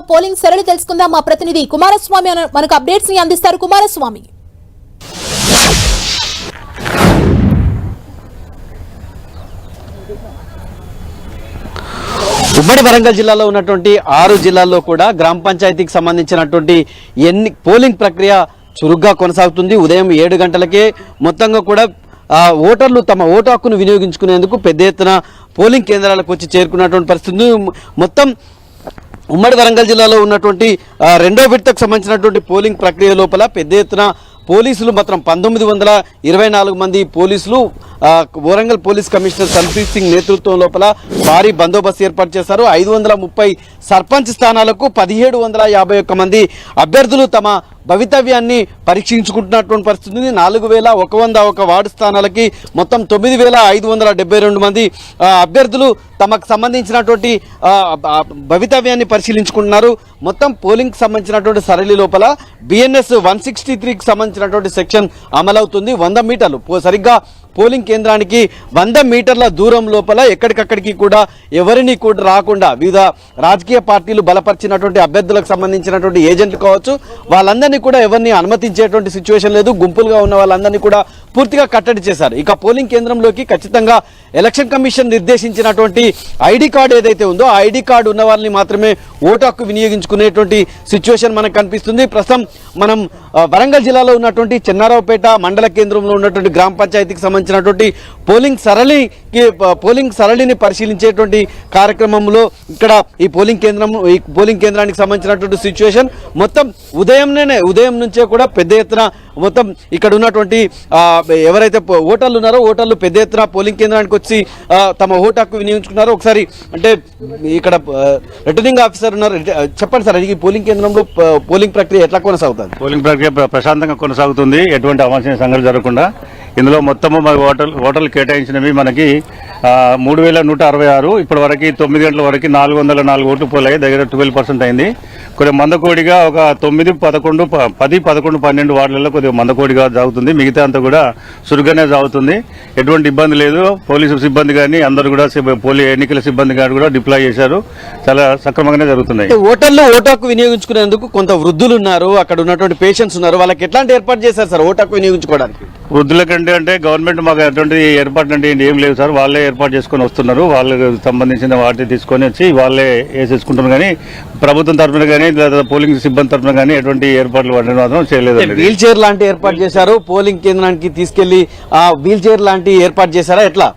Polling సరళి తెలుసుకుందాం. మా ప్రతినిధి కుమారస్వామి మనకు అప్డేట్స్ ని అందిస్తారు. కుమారస్వామి, ఉమ్మడి వరంగల్ జిల్లాలో ఉన్నటువంటి 6 జిల్లాల్లో కూడా గ్రామ పంచాయతీకి సంబంధించినటువంటి పోలింగ్ ప్రక్రియ చురుగ్గా కొనసాగుతుంది. ఉదయం 7 గంటలకే మొత్తంగా కూడా ఓటర్లు తమ ఓటు హక్కును వినియోగించుకునేందుకు పెద్ద ఎత్తున పోలింగ్ కేంద్రాలకు వచ్చి చేరుకున్నటువంటి పరిస్థితి. మొత్తం ఉమ్మడి వరంగల్ జిల్లాలో ఉన్నటువంటి రెండో విడతకు సంబంధించినటువంటి పోలింగ్ ప్రక్రియ లోపల పెద్ద ఎత్తున పోలీసులు మాత్రం 1924 మంది పోలీసులు వరంగల్ పోలీస్ కమిషనర్ సంప్రీత్ సింగ్ నేతృత్వం లోపల భారీ బందోబస్తు ఏర్పాటు చేశారు. 530 సర్పంచ్ స్థానాలకు 1751 మంది అభ్యర్థులు తమ భవితవ్యాన్ని పరీక్షించుకుంటున్నటువంటి పరిస్థితి ఉంది. 4101 వార్డు స్థానాలకి మొత్తం 9572 మంది అభ్యర్థులు తమకు సంబంధించినటువంటి భవితవ్యాన్ని పరిశీలించుకుంటున్నారు. మొత్తం పోలింగ్ సంబంధించినటువంటి సరళి లోపల బిఎన్ఎస్ 163కి సంబంధించినటువంటి సెక్షన్ అమలవుతుంది. 100 మీటర్లు సరిగ్గా పోలింగ్ కేంద్రానికి 100 మీటర్ల దూరం లోపల ఎక్కడికక్కడికి కూడా ఎవరిని కూడా రాకుండా వివిధ రాజకీయ పార్టీలు బలపరిచినటువంటి అభ్యర్థులకు సంబంధించినటువంటి ఏజెంట్లు కావచ్చు, వాళ్ళందరినీ కూడా ఎవరిని అనుమతించేటువంటి సిచ్యువేషన్ లేదు. గుంపులుగా ఉన్న వాళ్ళందరినీ కూడా పూర్తిగా కట్టడి చేశారు. ఇక పోలింగ్ కేంద్రంలోకి ఖచ్చితంగా ఎలక్షన్ కమిషన్ నిర్దేశించినటువంటి ఐడి కార్డు ఏదైతే ఉందో ఆ ఐడి కార్డు ఉన్న వాళ్ళని మాత్రమే ఓటు హక్కు వినియోగించుకునేటువంటి సిచ్యువేషన్ మనకు కనిపిస్తుంది. ప్రస్తుతం మనం వరంగల్ జిల్లాలో ఉన్నటువంటి చెన్నారావుపేట మండల కేంద్రంలో ఉన్నటువంటి గ్రామ పంచాయతీకి సంబంధించినటువంటి పోలింగ్ సరళిని పరిశీలించేటువంటి కార్యక్రమంలో ఇక్కడ ఈ పోలింగ్ కేంద్రానికి సంబంధించినటువంటి సిచ్యువేషన్ మొత్తం ఉదయం నుంచే కూడా పెద్ద ఎత్తున మొత్తం ఇక్కడ ఉన్నటువంటి ఎవరైతే ఓటర్లు ఉన్నారో ఓటర్లు పెద్ద ఎత్తున పోలింగ్ కేంద్రానికి వచ్చి తమ ఓటు హక్కు వినియోగించుకున్నారో ఒకసారి అంటే ఇక్కడ రిటర్నింగ్ ఆఫీసర్ ఉన్నారు, చెప్పండి సార్, ఈ పోలింగ్ కేంద్రంలో పోలింగ్ ప్రక్రియ ఎట్లా కొనసాగుతుంది? పోలింగ్ ప్రక్రియ ప్రశాంతంగా కొనసాగుతుంది, ఎటువంటి అవాంఛనీయ సంఘటనలు జరగకుండా. ఇందులో మొత్తము ఓటర్లు కేటాయించినవి మనకి 3166. ఇప్పటి వరకు 9 గంటల వరకు 404 ఓట్లు పోలాయి, దగ్గర 12% అయింది. కొద్దిగా మందకోడిగా ఒక 9, 11, 10, 11, 12 వార్డులలో కొద్దిగా మందకోడిగా సాగుతుంది. మిగతా అంతా కూడా చురుగ్గానే సాగుతుంది, ఎటువంటి ఇబ్బంది లేదు. పోలీసు సిబ్బంది కానీ అందరూ కూడా ఎన్నికల సిబ్బంది గారు కూడా డిప్లాయ్ చేశారు, చాలా సక్రమంగానే జరుగుతున్నాయి. ఓటర్లు ఓటు హక్కు వినియోగించుకునేందుకు కొంత వృద్ధులు ఉన్నారు, అక్కడ ఉన్నటువంటి పేషెంట్స్ ఉన్నారు, వాళ్ళకి ఎట్లాంటి ఏర్పాటు చేశారు సార్ ఓటు హక్కు వినియోగించుకోవడానికి? వృద్ధుల కంటే అంటే గవర్నమెంట్ మాకు ఎటువంటి ఏర్పాటు అంటే ఏం లేవు సార్, వాళ్ళే ఏర్పాటు చేసుకుని వస్తున్నారు. వాళ్ళకి సంబంధించిన వాటిని తీసుకొని వచ్చి వాళ్ళే వేసేసుకుంటున్నారు. కానీ ప్రభుత్వం తరఫున కానీ లేదా పోలింగ్ సిబ్బంది తరఫున కానీ ఎటువంటి ఏర్పాట్లు వాటిని మాత్రం చేయలేదు. వీల్ చైర్ లాంటి ఏర్పాటు చేశారు, పోలింగ్ కేంద్రానికి తీసుకెళ్లి వీల్ చైర్ లాంటి ఏర్పాటు చేశారా? ఎట్లా?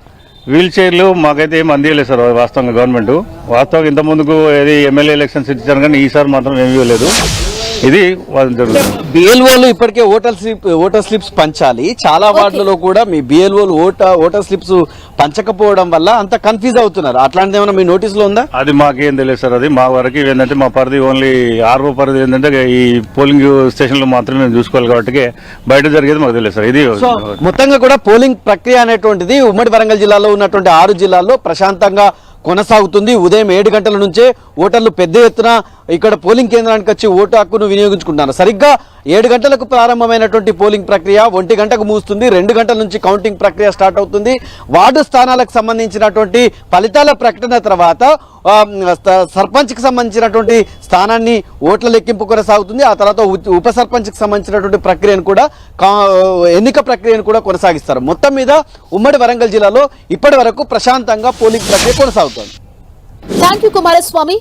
వీల్ చైర్లు మాకైతే ఏం అందియలేదు సార్ వాస్తవంగా గవర్నమెంట్. వాస్తవంగా ఇంత ముందుకు ఏది ఎమ్మెల్యే ఎలక్షన్స్ ఇచ్చారు కానీ ఈసారి మాత్రం ఏమీ ఇవ్వలేదు. ఇది బిఎల్ఓలు ఇప్పటికే ఓటర్ స్లిప్స్ పంచాలి, చాలా వార్డులలో కూడా మీ బిఎల్ఓలు ఓటర్ స్లిప్స్ పంచకపోవడం వల్ల అంత కన్ఫ్యూజ్ అవుతున్నారు. అట్లాంటిది ఏమైనా మీ నోటీస్ లో ఉందా? అది మాకేం తెలియదు సార్. అది మా వరకు ఏంటంటే మా పరిధి ఓన్లీ ఆర్ఓ పరిధి ఏంటంటే ఈ పోలింగ్ స్టేషన్ లో మాత్రమే మేము చూసుకోవాలి కాబట్టి బయట జరిగేది మాకు తెలియదు సార్. ఇది మొత్తంగా కూడా పోలింగ్ ప్రక్రియ అనేటువంటిది ఉమ్మడి వరంగల్ జిల్లాలో ఉన్నటువంటి 6 జిల్లాల్లో ప్రశాంతంగా కొనసాగుతుంది. ఉదయం 7 గంటల నుంచే ఓటర్లు పెద్ద ఎత్తున ఇక్కడ పోలింగ్ కేంద్రానికి వచ్చి ఓటు హక్కును వినియోగించుకుంటున్నారు. సరిగ్గా 7 గంటలకు ప్రారంభమైనటువంటి పోలింగ్ ప్రక్రియ 1 గంటకు ముగుస్తుంది. 2 గంటల నుంచి కౌంటింగ్ ప్రక్రియ స్టార్ట్ అవుతుంది. వార్డు స్థానాలకు సంబంధించినటువంటి ఫలితాల ప్రకటన తర్వాత సర్పంచ్కి సంబంధించినటువంటి స్థానాన్ని ఓట్ల లెక్కింపు కొనసాగుతుంది. ఆ తర్వాత ఉప సర్పంచ్కి సంబంధించినటువంటి ప్రక్రియను కూడా ఎన్నిక ప్రక్రియను కూడా కొనసాగిస్తారు. మొత్తం మీద ఉమ్మడి వరంగల్ జిల్లాలో ఇప్పటి వరకు ప్రశాంతంగా పోలింగ్ ప్రక్రియ కొనసాగుతుంది. Thank you Kumaraswamy.